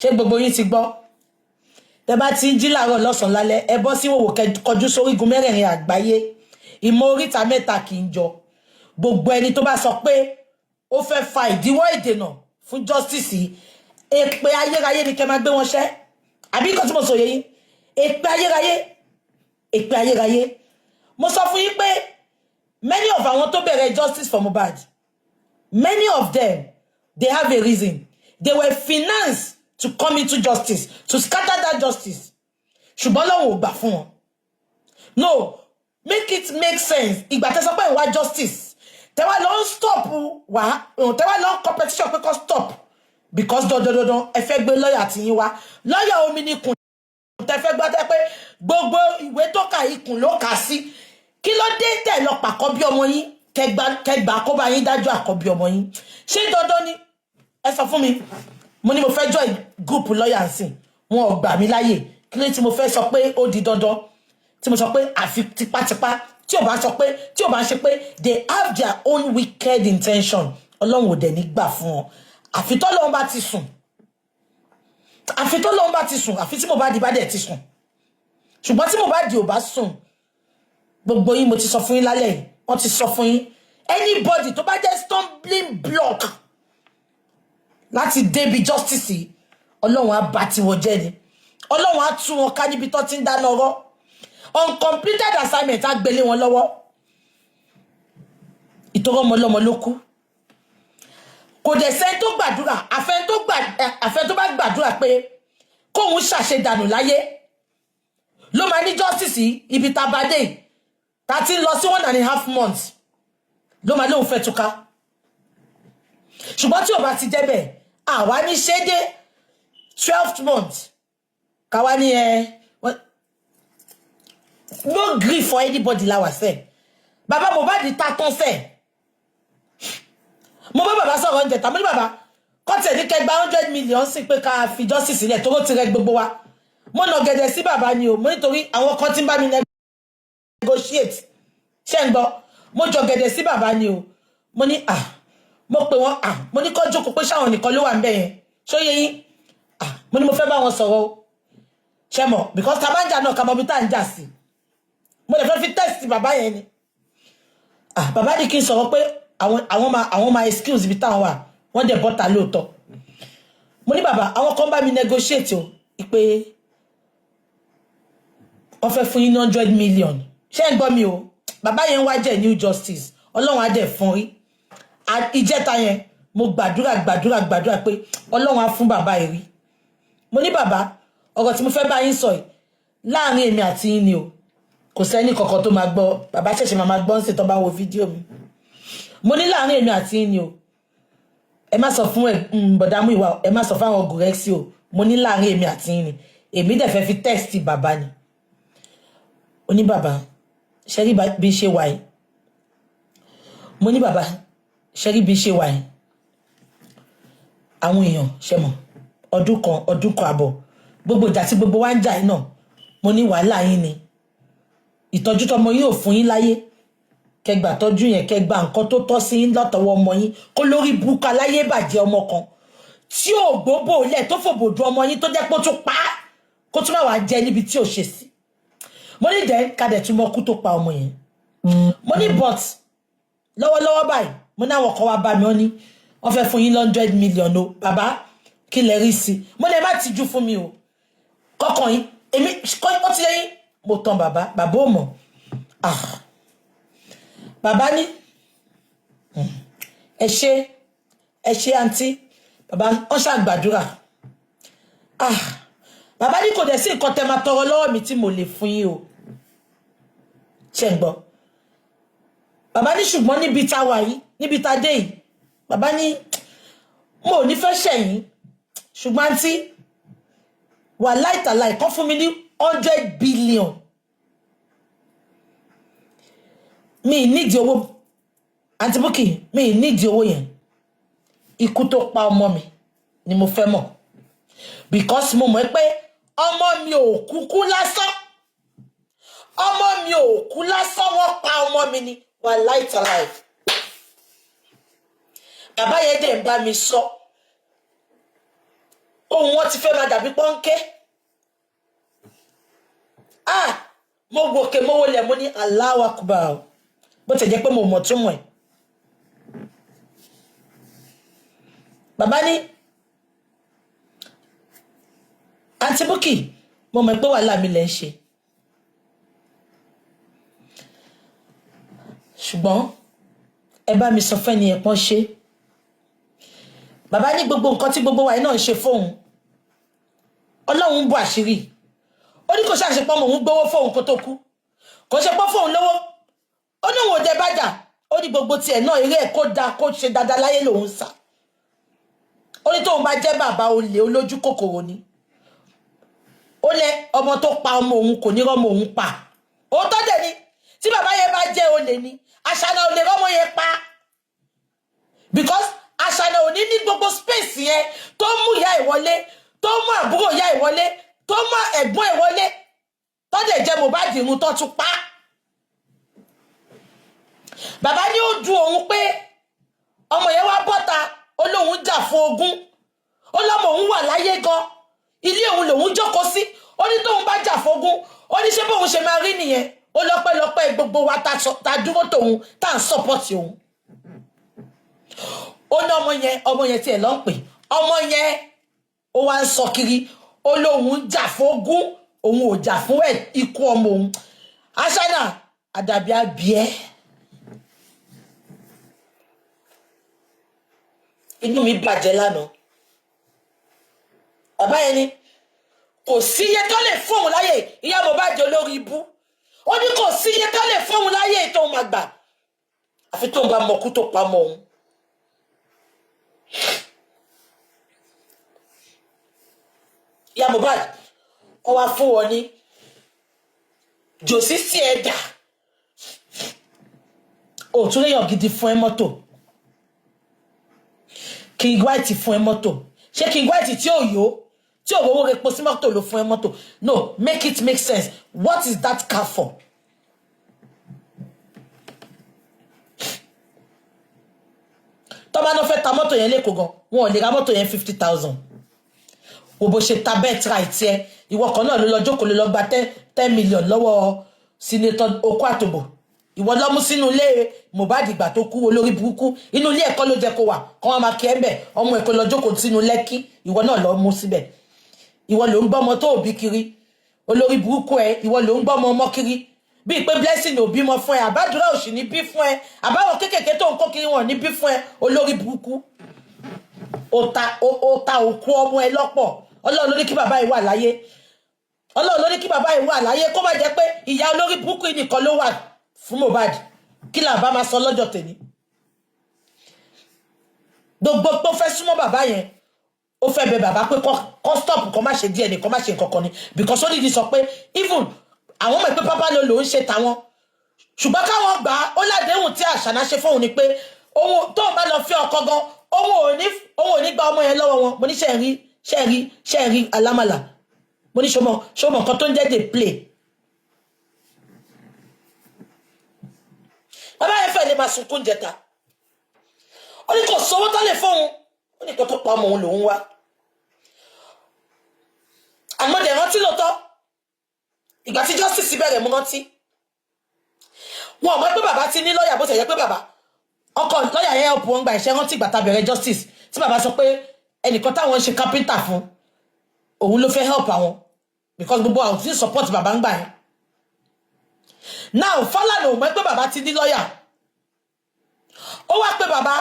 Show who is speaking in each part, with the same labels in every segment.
Speaker 1: ṣé gbogbo yín ti gbọ́ tẹ́ bá ti ń jí láàárọ̀ lọ́sàn lálẹ́ ẹ bọ́ sí wòwò kọjú sórígun mẹ́rẹ̀ẹ̀rin àgbáyé ìmọ̀ oríta mẹ́ta kì í jọ gbogbo ẹni tó bá sọ pé ó fẹ́ fa ìdíwọ́ ìdènà fún justice èpè ayérayé ni kẹ́ máa gbé wọn ṣẹ́ àbí nǹkan tí mo sọ yé yín èpè ayérayé mo sọ fún yín pé many of àwọn tó bẹ̀rẹ̀ justice for Mohbad many of them they have a reason they were financed to come into justice to scatter that justice ṣùgbọ́n lọ́wọ́ ò gbà fún wọn no make it make sense ìgbà tẹ́ sọ pé ìwà justice tẹ́ wá lọ stop wá tẹ́ wá lọ competition pé kó stop because dandan ẹ fẹ́ gbé lọ́yà tí yín wá lọ́yà omi ní kun tẹ́ fẹ́ gbọ́ tẹ́ pé gbogbo ìwé tó kà ikùn ló kà sí kí ló dé tẹ́ lọ pàkọ́ bí ọmọ yín kẹgbà kó bá yín dájọ́ àkọ́bí ọmọ yín ṣé dandan ni ẹ sọ fún mi mo ní mo fẹ́ join group lọ́yà nsìn wọn ò gbà mí láyè kí ló tí mo fẹ́ sọ pé ó di dandan tí mo sọ pé àfi tipátipá tí ò bá ṣe pé they have their own wicked intention ọlọ́run ò dẹ̀ ní gbà fún wọn àfi tọ́lọ́run bá ti sùn àfi tí Mohbad bá dẹ̀ ti sùn ṣùgbọ́n tí Mohbad ò bá sùn gbogbo yín mo ti sọ fún yín lálẹ́ yìí wọ́n ti sọ fún yín anybody tó bá jẹ́ stumbling block láti débi justice ọlọ́run á bá tiwọn jẹ́ ni ọlọ́run á tú wọn ká níbi tó ti ń dáná ọ̀rọ̀ uncompleted assignment á gbélé wọn lọ́wọ́ ìtọ́rọ ọmọ ọlọ́mọ ló kú kò dẹ̀ sẹ́ni tó gbàdúrà àfẹ́ tó bá gbàdúrà pé kóun ṣàṣedànù láyé ló máa ní justice ibi tá a bá dé tá ti ń lọ sí 1.5 months ló máa lóun fẹ́ túká ṣùgbọ́n tí ò bá ti jẹ́ bẹ́ẹ̀ àwa ní ṣe dé 12th month káwa ní no grief for anybody láwà sẹ́ bàbá Mohbad ta tán sẹ́ mo bá bàbá sọ̀rọ̀ oúnjẹ tàbí bàbá kọ́tẹ̀ ní kẹgbà 100 million sí pé ká fi justice sílẹ̀ tó ti rẹ gbogbo wa mo nà gẹ̀dẹ̀ sí bàbá ni o mo nítorí àwọn kan tí ń bá mi negotiate ṣé ń gbọ́ mo jọ gẹ̀dẹ̀ sí bàbá ni o mo ní mo pè wọ́n mo ní kó jókòó pé ṣáwọn nìkan ló wà ń bẹ̀ yẹn ṣóyé yín mo ní mo fẹ́ bá wọn sọ̀rọ̀ o ṣe mọ̀ because tabanja náà kàmọ́ bí tá à ń jà sí mo lè fẹ́ fi test bàbá yẹn ni bàbá ní kí n sọ̀rọ̀ pé àwọn máa excuse ibi táwọn wà wọ́n dẹ̀ bọ́ta lóòótọ́ mo ní bàbá àwọn kan bá mi negotiate o pé wọ́n fẹ́ fún yín 100 million ṣé ń gbọ́ mi o bàbá yẹn wá jẹ́ new justice ọlọ́run á dẹ̀ fún rí ìjẹta yẹn mo gbàdúrà pé ọlọ́run á fún bàbá yìí rí mo ní bàbá ọ̀rọ̀ tí mo fẹ́ bá yín sọ yìí láàrin èmi àti yín ni o kò sẹ́ni kankan tó máa gbọ́ bàbá ṣẹ̀ṣẹ̀ máa gbọ́ ń ṣe tó bá wo fídíò mi mo ní láàrin èmi àti yín ni o ẹ má sọ fún bọ̀dámù ìwà ẹ má sọ fáwọn gùrẹ́sì o mo ní láàrin èmi àti yín ni èmi dẹ̀ fẹ́ fi test bàbá ni ó ní bàbá ṣẹ́rí bí ṣe wà yìí mo ní bàbá ṣẹ́rí bí ṣe wà yìí àwọn èèyàn ṣe mọ̀ ọdún kan àbọ̀ gbogbo ìjà tí gbogbo wa ń jà yìí náà mo ní wàhálà yín ni ìtọ́jú tọmọ yóò fún yín láyé kẹgbà tọ́jú yẹn kẹgbà nǹkan tó tọ́ sí yín lọ́tọ̀wọ́ ọmọ yín kó lórí burúkú aláyé bàjẹ́ ọmọ kan tí ò gbóbò lẹ̀ tó fòbòdú ọmọ yín tó jẹ́ pé ó tún pa á kó tún máa wà jẹ níbi tí ò ṣe sí mo ní dẹ̀ kadẹ̀ tún mọ kú tó pa ọmọ yẹn mo ní but lọ́wọ́lọ́wọ́ báyìí mo ní àwọn kan wá bá mi ó ní wọ́n fẹ́ fún yín 100 million o bàbá kí lẹ rí sí mo ní ẹ má tijú fún mi o kọ́kàn yín èmi ó ti lẹ́yìn mo tàn bàbá ò mọ̀ bàbá ní ẹ ṣe àǹtí bàbá wọ́n ṣàgbàdúrà bàbá ní kò dẹ̀ sí nǹkan tẹ́ máa tọrọ lọ́wọ́ mi tí mo lè fún yín o ṣé ń gbọ́ bàbá ní ṣùgbọ́n níbi tá wà yìí níbi tá dé yìí bàbá ní mo ò ní fẹ́ ṣẹ̀yìn ṣùgbọ́n àǹtí wà láìtàláì kọ́ fún mi ní 100 billion mi nídìí owó àǹtí Bukky mi nídìí owó yẹn ikú tó pa ọmọ mi ni mo fẹ́ mọ̀ because mo mọ̀ pé ọmọ mi ò kúkú lásán wọ́n pa ọmọ mi ni wà láìtàláì bàbá yẹn dẹ̀ ń bá mi sọ ohun wọn ti fẹ́ máa dàbí pọ́ńkẹ́. Mo gòkè mo wọlé mo ní Allahu Akbar bó ti jẹ́ pé mo mọ̀ túmọ̀ ẹ̀. Bàbá ní Aunty Bukky mo mọ̀ pé wàhálà mi lẹ ń ṣe, ṣùgbọ́n ẹ bá mi sọ fẹ́ni ẹ̀pọ́n ṣe. Bàbá ní gbogbo nǹkan tí gbogbo wa náà ń ṣe fóun Ọlọ́run bò àṣírí. Ó ní kò ṣàṣepọ̀ mọ̀ òun gbowó fóun kó tó kú, kò ṣe pọ́ fóun lówó. Ó ní òun ò dẹ bájà, ó ní gbogbo tiẹ̀ náà eré ẹ̀ kó da kó ṣe dáadáa láyé lòun sá. Ó ní tóun bá jẹ́ bàbá olè olójú kòkòrò ni, ó lẹ ọmọ tó pa ọmọ òun kò ní rọ́mọ òun pa. Òótọ́ dẹ̀ ni tí bàbá yẹn bá jẹ́ olè ni Àṣànà ò lè rọ́mọ yẹn pa, because Àṣànà ò ní gbogbo space yẹn tó mú ìyá ìwọlé, tó mú àbúrò ìyá ìwọlé, tó mú ẹ̀gbọ́n ìwọlé, tó dẹ̀ jẹ́ Mohbad irun tó tún pa. Bàbá ní ó dùn òun pé ọmọ yẹn wá bọ́ta ó lóun jà fún ogún, ó lọ́mọ òun wà láyé gan, ilé òun lòun jókòó sí, ó ní tóun bá jà fún ogún ó ní ṣé bóun ṣe máa rí nìyẹn. Ó lọ́pẹ́lọpẹ́ gbogbo wa ta dúró tòun tá ń sọ́pọ̀tì òun. Ó ní ọmọ yẹn tiẹ̀ ló ń pè, ọmọ yẹn ó wá ń sọ kiri ó lóun jà fún ogún, òun ò jà fún ikú ọmọ òun. Àṣànà àdàbí abìẹ́. Inú mi bàjẹ́ lánàá. Bàbá yẹn ni kò sí iye tó lè fóun láyè ìyá Mohbad olórí ibú. Ó ní kò sí iye tó lè fóun láyè tó máa gbà àfi tó ń bá mọ̀kú tó pa mọ́ òun. Ìyá Mohbad ó wá fún wọn ní jòsí sí ẹ̀dà, òtún léyàn gidi fún ẹ mọ́tò, King White fún ẹ mọ́tò. Ṣé King White tí ò yó tí ò rówó repo sí mọ́tò ló fún ẹ mọ́tò? No, make it make sense. What is that car for? Tọ́ba náà fẹ́ ta mọ́tò yẹn lẹ́kọ̀ọ́ gan, wọn ò lè ra mọ́tò yẹn 50,000. Wo bó ṣe ta birthright ẹ, ìwọ kan náà ló lọ jókòó ló lọ gba 10 million lọ́wọ́ Senator Oko Atobo. Ìwọ lọ mú sínú ilé Mohbad ìgbà tó kú olórí burúkú, inú ilé ẹ̀kọ́ ló jẹ́ kó wà kán wá máa kí ẹ ń bẹ̀, ọmọ ẹ̀kọ́ lọ jókòó sínú Lẹ́kí, ìwọ náà lọ mú síbẹ̀. Ìwọ ló ń gbọ́mọ tó òbí kiri, olórí burúkú ẹ, ìwọ ló ń gbọ́mọ ọmọ kiri bíi pé blessing ò bímọ fún ẹ, àbádúrà ò sì ní bí fún ẹ, àbáwọn kékèké tó ń kó kiri wọn ní bí fún ẹ, olórí burúkú. Ó ta òkú ọmọ ẹ lọ́pọ̀. Ọlọ́run ló ní kí bàbá yìí wà láyé, Ọlọ́run ló ní kí bàbá yìí wà láyé, kó má jẹ́ pé ìyá olórí burúkú yìí nìkan ló wà fún Mohbad. Kí là bá máa sọ lọ́jọ́ tèmi? Gbogbo tó fẹ́ súnmọ́ bàbá yẹn ó fẹ́ bẹ bàbá pé kó stop kó má ṣe díẹ̀ ní kó má ṣe nǹkan kan ni, because ó nídìí sọ pé even àwọn mọ̀ pé pápá ló ń ṣe tàwọn, ṣùgbọ́n káwọn gbà á. Ó ládéhùn tí Àṣànà ṣe fóun ni pé òun tó bá lọ fi ọkọ gan òun ò ní gba ọmọ yẹn lọ́wọ́ wọn. Mo ní ṣe rí alámàlà, mo ní ṣọmọ nǹkan tó ń jẹ́ dey play. Bàbá yẹn fẹ́ lè máa sunkún jẹta, ó ní kò sówó tó lè fóun, ó ní kò tó pa ọmọ òun lòun wá. Àmọ́ dẹ̀ rántí lóòótọ́ ìgbà tí justice bẹ̀rẹ̀ mú rántí, wọn ò mọ̀ pé bàbá ti ní lọ́ọ̀yà, bó ṣe yẹ pé bàbá ọkọ lọ́ọ̀yà yẹn ọ̀pọ̀ wọn gba ìṣẹ́ rántí ìgbà tá bẹ̀rẹ̀ justice tí bàbá sọ pé ẹnìkan táwọn ń ṣe kápẹ́ńtà fún òun ló fẹ́ help àwọn because gbogbo àwọn tí ń support bàbá ń gbà yẹn. Now Fálànà ò mọ̀ pé bàbá ti ní lọ́ọ̀yà, ó wá pé bàbá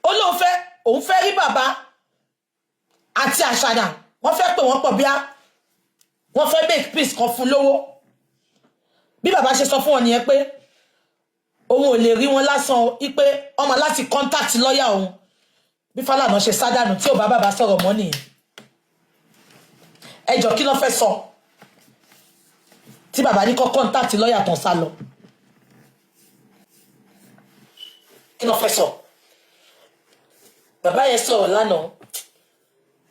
Speaker 1: ó lóun òun fẹ́ rí bàbá àti Àṣànà, wọ́n fẹ́ pè wọ́n pọ̀ bíá wọ́n fẹ́ make peace kan fún lówó. Bí bàbá ṣe sọ fún wọn nìyẹn pé òun ò lè rí wọn lásán, pé ọmọ láti contact lọ́ọ̀yà òun. Bí Fálànà ṣe sádànù tí ò bá bàbá sọ̀rọ̀ mọ́ nìyẹn. Ẹjọ́ kí ló fẹ́ sọ tí bàbá ní kó contact lọ́ọ̀yà tán sá lọ? Kí ló fẹ́ sọ? Bàbá yẹn sọ̀rọ̀ lánàá,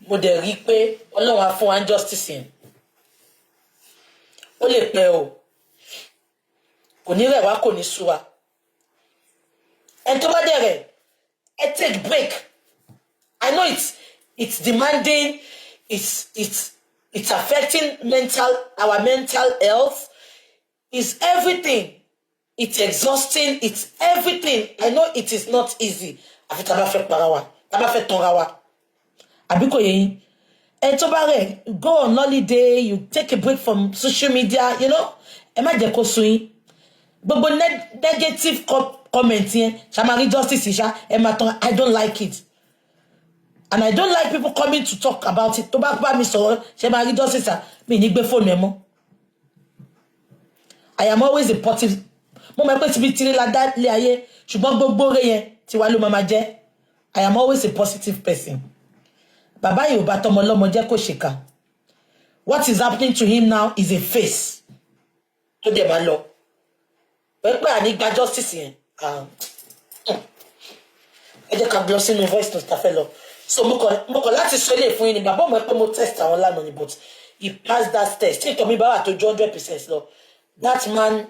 Speaker 1: mo dẹ̀ rí pé Ọlọ́run á fún wa justice yẹn. Ó lè pẹ́ o, kò ní rẹ̀ wá, kò ní sú wa. Ẹni tó bá dẹ̀ rẹ̀, ẹ take break. I know It's demanding. It's affecting our mental health. It's everything. It's exhausting. It's everything. I know it is not easy. Go on holiday, you take a break from social media, you know. Negative comments here, Shamari Justice, I don't like it. And I don't like people coming to talk about it. Shamari Justice, I am always a positive. I am always a positive person. What is happening to him now is a face. To them alone. But I need justice here. I just can't gloss in my voice to fellow. So Mokola is really for you. But test online, but he passed that test. Take me back to 100%. That man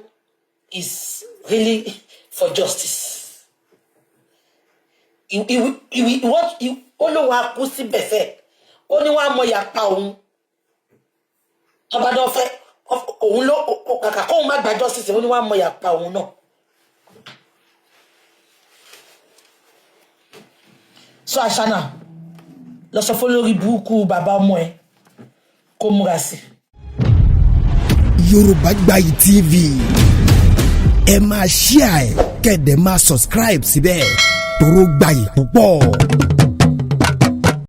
Speaker 1: is really for justice. He only one pussy bese. Only one more ya pa ohun. Abado fe ohun lo kaka ko ma gba justice only one more ya pa ohun náà. So Ashana lọ sọ fún lórí burúkú bàbá ọmọ ẹ kó múra sí.
Speaker 2: Yorùbá Gbayì TV ẹ máa share ẹ kẹ́dẹ̀ máa subscribe síbẹ̀ tóró gbayì púpọ̀.